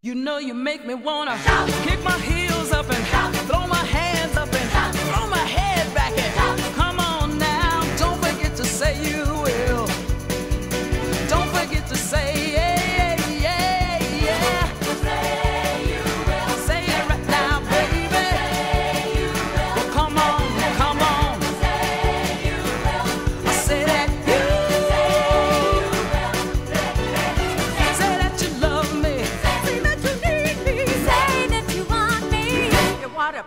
You know you make me wanna kick my heels up and throw my hands up and throw my head back and come on now, don't forget to say you will. Don't forget to say yeah, yeah, yeah. Say you will. Say it right now, baby. Say you will. Well, come on, come on. Say you will. I say that you. Say that you love me.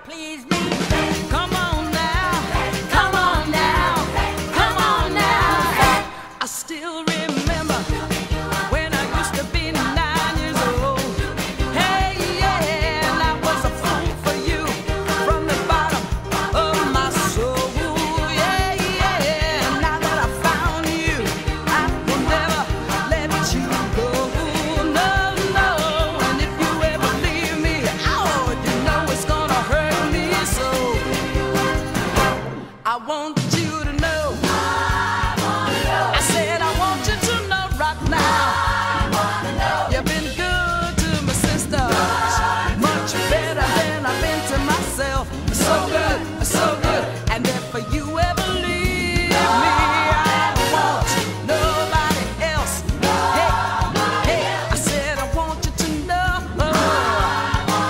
Please me. Come on now, come on now, come on now. I still remember when I used to be 9 years old. Hey, yeah, and I was a fool for you from the bottom of my soul. Yeah, yeah, now that I found you, I will never let you go. No, no, and if you ever leave me, oh, you know it's gonna hurt. I want you to know. I said I want you to know right now. You've been good to my sister, much better than I've been to myself. So good, so good. And if you ever leave me, I want nobody else. Hey, hey, I said I want you to know.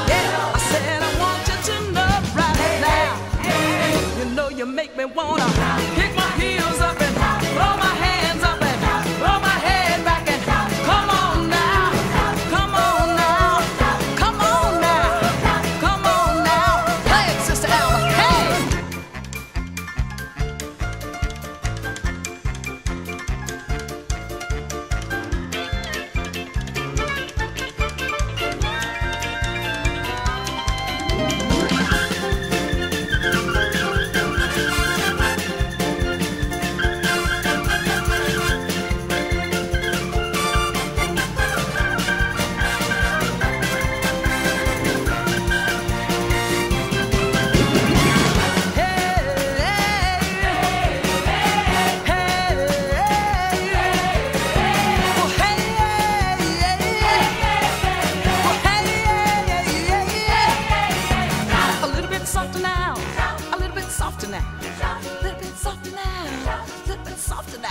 Yeah, I said I want you to know right now. You know you make me wanna kick my heels up and throw my hands up and throw my head back and come on now, come on now, come on now, come on now. Play it, Sister Alma. Hey! Softer now, a little bit softer now, a little bit softer now, a little bit softer now.